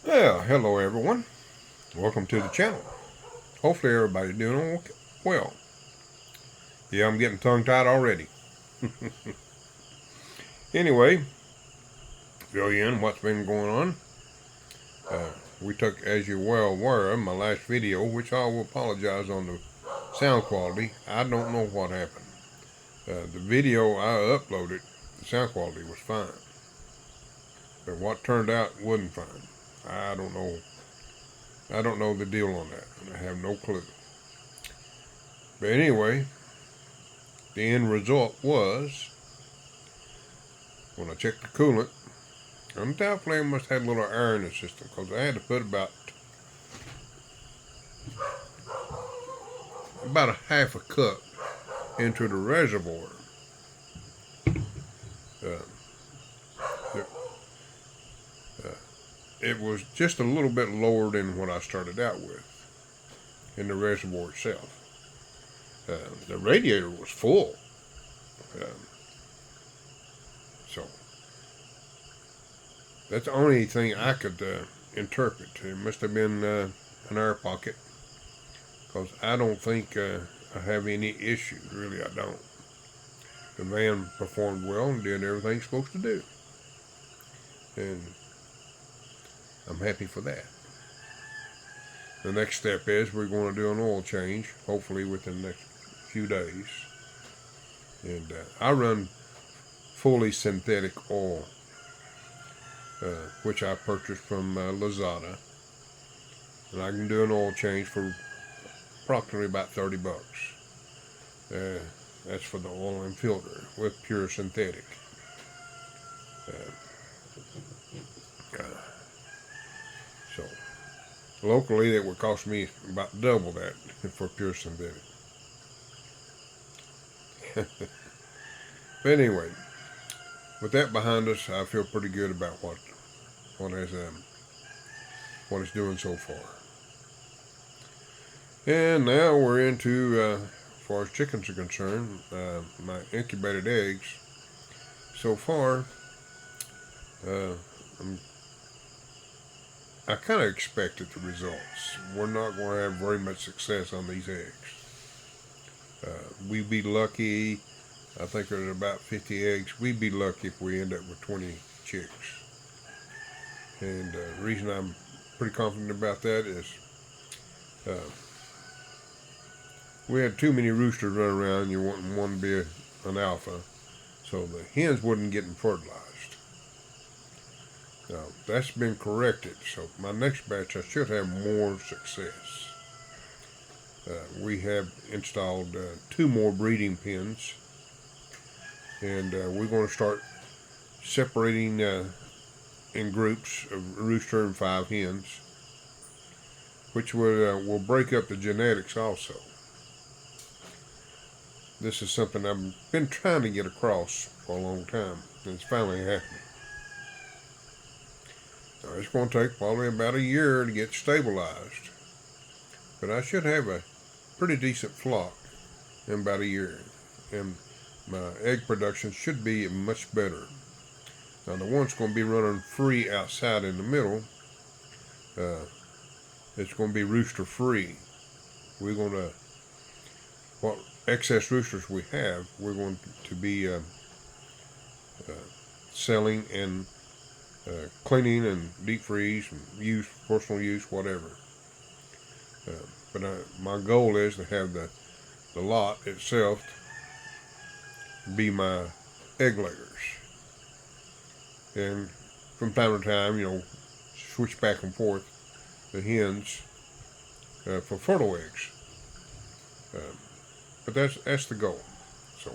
Yeah, hello everyone. Welcome to the channel. Hopefully everybody's doing okay. Well. Yeah, I'm getting tongue-tied already. Anyway, fill you in what's been going on. Uh, we took, as you well aware, my last video, which I will apologize on the sound quality. I don't know what happened. The video I uploaded, the sound quality was fine. But what turned out wasn't fine. I don't know. I don't know the deal on that. I have no clue. But anyway, the end result was, when I checked the coolant, undoubtedly I must have had a little air in the system, because I had to put about a half a cup into the reservoir. Uh, it, it was just a little bit lower than what I started out with in the reservoir itself. The radiator was full. Um, so that's the only thing I could interpret. It must have been an air pocket, because I don't think I have any issues. Really, I don't. The van performed well and did everything it's supposed to do. And I'm happy for that. The next step is we're going to do an oil change, hopefully within the next few days. And I run fully synthetic oil, which I purchased from Lazada. And I can do an oil change for approximately about 30 bucks. That's for the oil and filter with pure synthetic. So locally, it would cost me about double that for pure synthetic. But anyway, with that behind us, I feel pretty good about what it's doing so far. And now we're into, as far as chickens are concerned, my incubated eggs. So far, I kind of expected the results. We're not going to have very much success on these eggs. We'd be lucky. I think there's about 50 eggs. We'd be lucky if we end up with 20 chicks. And the reason I'm pretty confident about that is we had too many roosters running around. You want one to be an alpha, so the hens wasn't getting fertilized. Now, that's been corrected, so my next batch I should have more success. We have installed 2 more breeding pens, and we're going to start separating in groups of rooster and 5 hens, which will break up the genetics also. This is something I've been trying to get across for a long time, and it's finally happening. Now, it's going to take probably about a year to get stabilized, but I should have a pretty decent flock in about a year, and my egg production should be much better. Now, the one's going to be running free outside in the middle. It's going to be rooster free. We're going to, what excess roosters we have, we're going to be selling and cleaning and deep freeze and use, personal use, whatever. But my goal is to have the lot itself be my egg layers, and from time to time, switch back and forth the hens for fertile eggs. But that's the goal. So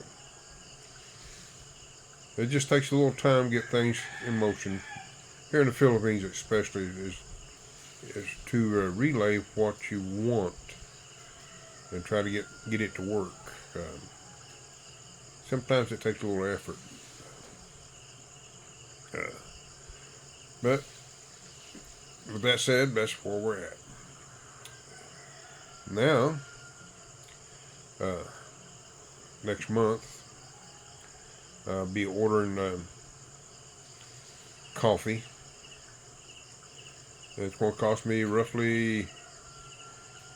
it just takes a little time to get things in motion. Here in the Philippines, especially, is to relay what you want and try to get it to work. Sometimes it takes a little effort. But with that said, that's where we're at. Now, next month, I'll be ordering coffee It's going to cost me roughly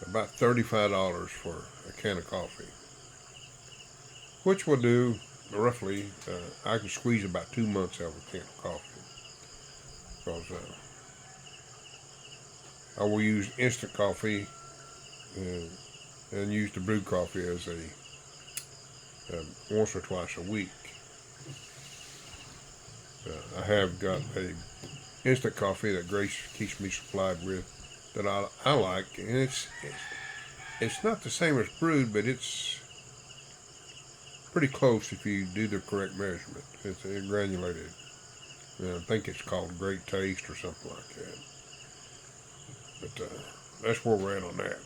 about $35 for a can of coffee, which will do roughly, I can squeeze about 2 months out of a can of coffee, because I will use instant coffee and use the brewed coffee as a once or twice a week. I have got a instant coffee that Grace keeps me supplied with that I like, and it's not the same as brewed, but it's pretty close if you do the correct measurement. It's granulated. I think it's called Great Taste or something like that. But that's where we're at on that.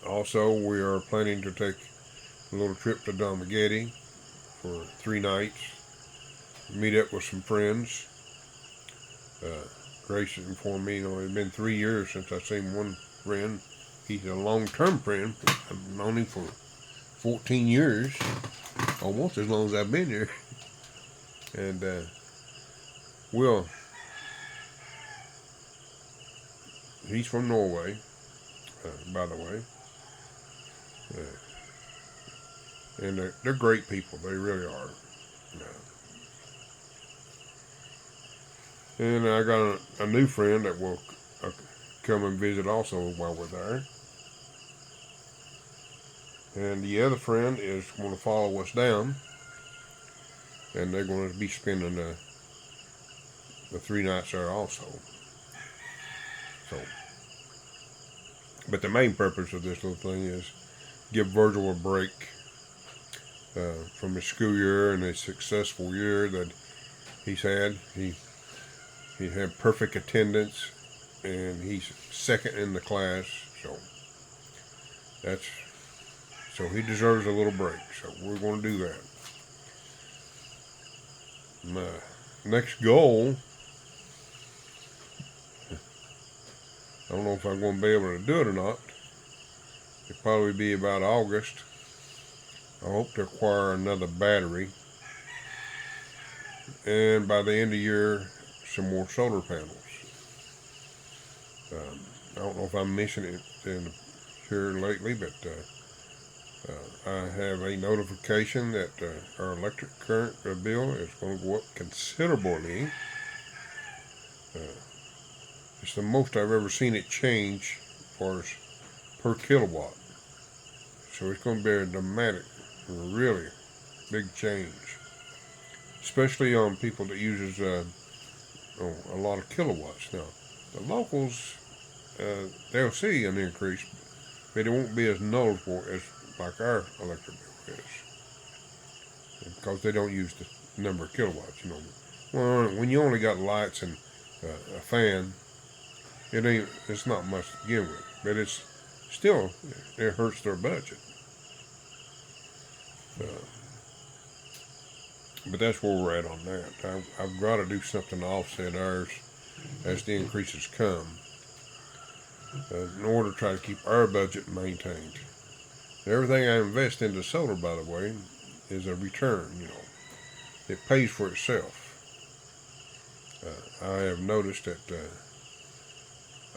Also, we are planning to take a little trip to Domageti for 3 nights, meet up with some friends. Grace has informed me, it's been 3 years since I've seen one friend. He's a long-term friend. I've known him for 14 years, almost as long as I've been here. And he's from Norway, by the way. And they're great people. They really are. And I got a new friend that will come and visit also while we're there. And the other friend is going to follow us down. And they're going to be spending the 3 nights there also. So, but the main purpose of this little thing is give Virgil a break from his school year and a successful year that he's had. He had perfect attendance, and he's second in the class. So he deserves a little break. So we're going to do that. My next goal, I don't know if I'm going to be able to do it or not. It'll probably be about August. I hope to acquire another battery, and by the end of the year, some more solar panels. I don't know if I'm mentioning it here lately, but I have a notification that our electric current bill is going to go up considerably. It's the most I've ever seen it change as far as per kilowatt. So it's going to be a dramatic, really big change, especially on people that uses a lot of kilowatts. Now, the locals, they'll see an increase, but it won't be as noticeable as like our electric bill is, because they don't use the number of kilowatts. Well, when you only got lights and a fan, it's not much to begin with, but it's still, it hurts their budget. But that's where we're at on that. I've got to do something to offset ours as the increases come, in order to try to keep our budget maintained. Everything I invest into solar, by the way, is a return. It pays for itself. I have noticed that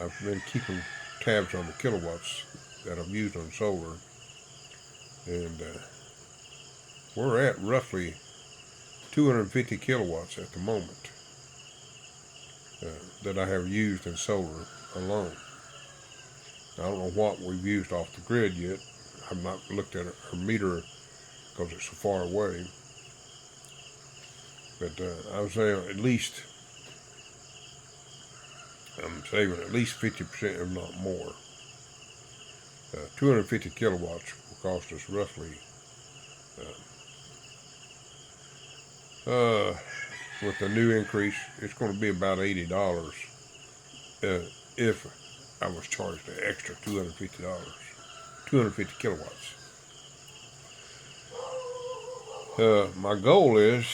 I've been keeping tabs on the kilowatts that I've used on solar, and we're at roughly 250 kilowatts at the moment that I have used in solar alone. I don't know what we've used off the grid yet. I've not looked at our meter because it's so far away. But I would say I'm saving at least 50%, if not more. 250 kilowatts will cost us roughly, with the new increase, it's going to be about $80 if I was charged the extra $250, 250 kilowatts. My goal is,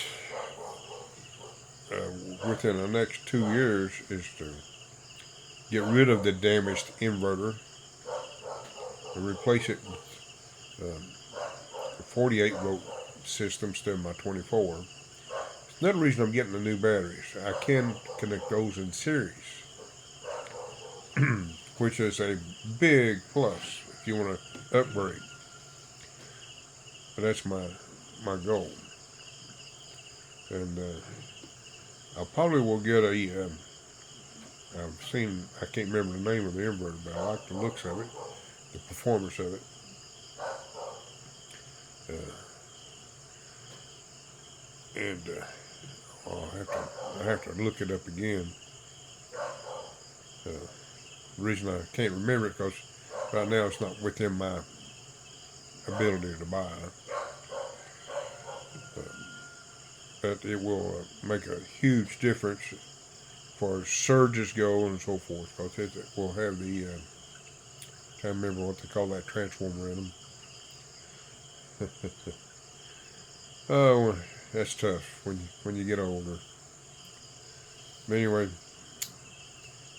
within the next 2 years, is to get rid of the damaged inverter and replace it with a 48 volt system instead of my 24. Another reason I'm getting the new batteries, I can connect those in series, which is a big plus if you want to upgrade. But that's my goal. And I probably will get a, I've seen, I can't remember the name of the inverter, but I like the looks of it, the performance of it. I have to look it up again. The reason I can't remember it because right now it's not within my ability to buy. But it will make a huge difference for surges go and so forth, because it will have the, can't remember what they call that transformer in them. Oh, that's tough when you get older. But anyway,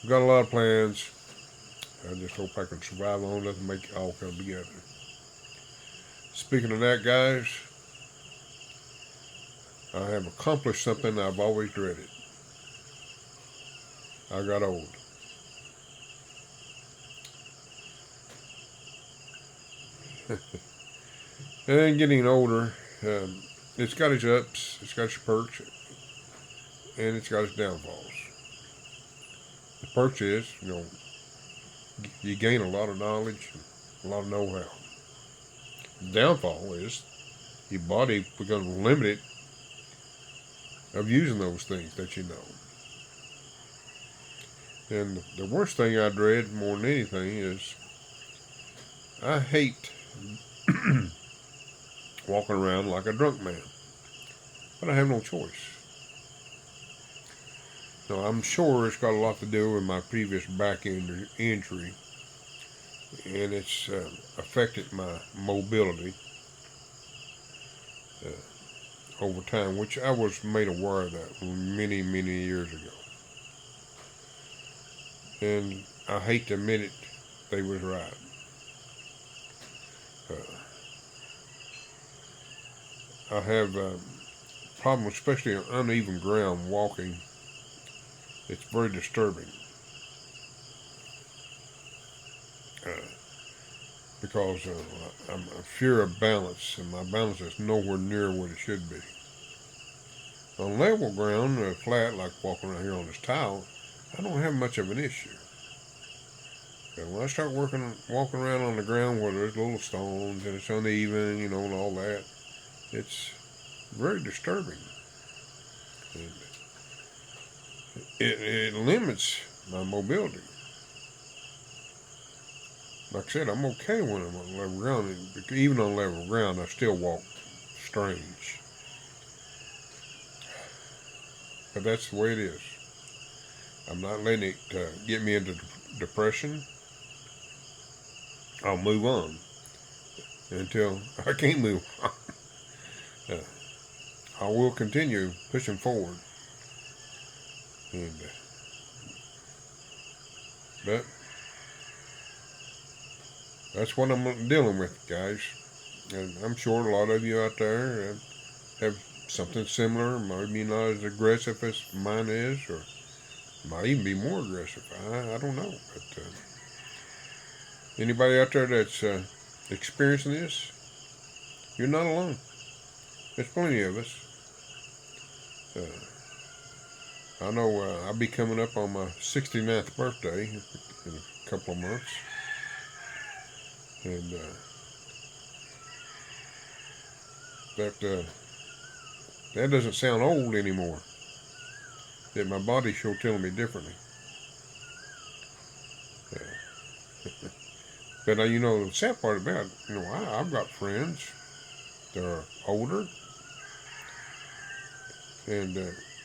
I've got a lot of plans. I just hope I can survive long enough to make it all come together. Speaking of that, guys, I have accomplished something I've always dreaded. I got old. And getting older, it's got its ups, it's got its perks, and it's got its downfalls. The perks is, you gain a lot of knowledge, a lot of know-how. The downfall is your body becomes limited of using those things that you know. And the worst thing I dread more than anything is I hate walking around like a drunk man. But I have no choice. Now, I'm sure it's got a lot to do with my previous back injury, and it's affected my mobility over time, which I was made aware of that many, many years ago. And I hate to admit it, they was right. I have problems, especially on uneven ground walking. It's very disturbing because I'm a fear of balance, and my balance is nowhere near what it should be. On level ground, flat, like walking around here on this tile, I don't have much of an issue. But when I start walking around on the ground where there's little stones and it's uneven, and all that, it's very disturbing. And it limits my mobility. Like I said, I'm okay when I'm on level ground. Even on level ground, I still walk strange. But that's the way it is. I'm not letting it get me into depression. I'll move on until I can't move on. I will continue pushing forward. But that's what I'm dealing with, guys. And I'm sure a lot of you out there have something similar, maybe not as aggressive as mine is, or might even be more aggressive. I don't know. But anybody out there that's experiencing this, you're not alone. There's plenty of us. I know I'll be coming up on my 69th birthday in a couple of months. And that doesn't sound old anymore. That my body sure telling me differently. But the sad part about it, I've got friends that are older, and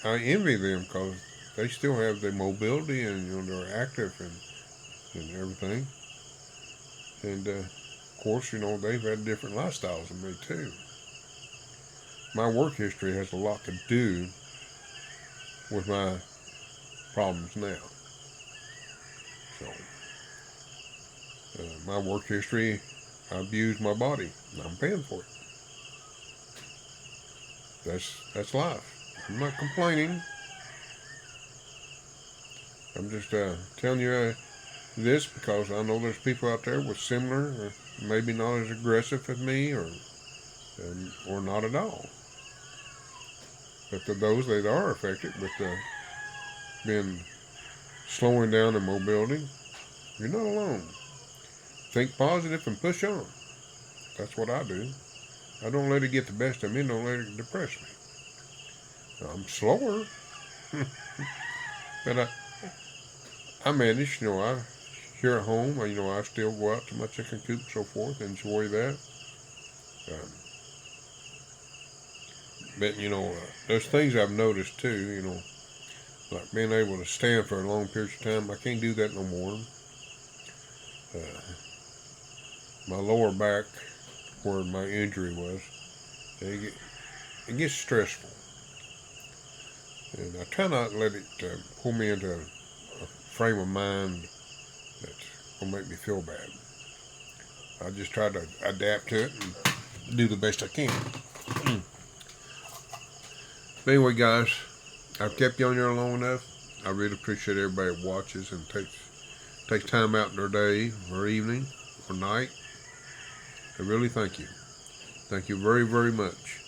I envy them because they still have their mobility, and they're active and everything. And of course, they've had different lifestyles than me too. My work history has a lot to do with my problems now. So, my work history, I abused my body, and I'm paying for it. That's life. I'm not complaining. I'm just telling you this because I know there's people out there with similar, or maybe not as aggressive as me, or not at all. But for those that are affected with being slowing down in mobility, you're not alone. Think positive and push on. That's what I do. I don't let it get the best of me. Don't let it depress me. I'm slower, but I manage. Here at home, I still go out to my chicken coop and so forth, enjoy that. Um, but there's things I've noticed too. Like being able to stand for a long period of time. I can't do that no more. My lower back, where my injury was, it gets stressful, and I try not to let it pull me into a frame of mind that's gonna make me feel bad. I just try to adapt to it and do the best I can. But anyway, guys, I've kept you on here long enough. I really appreciate everybody that watches and takes time out in their day or evening or night. I really thank you. Thank you very, very much.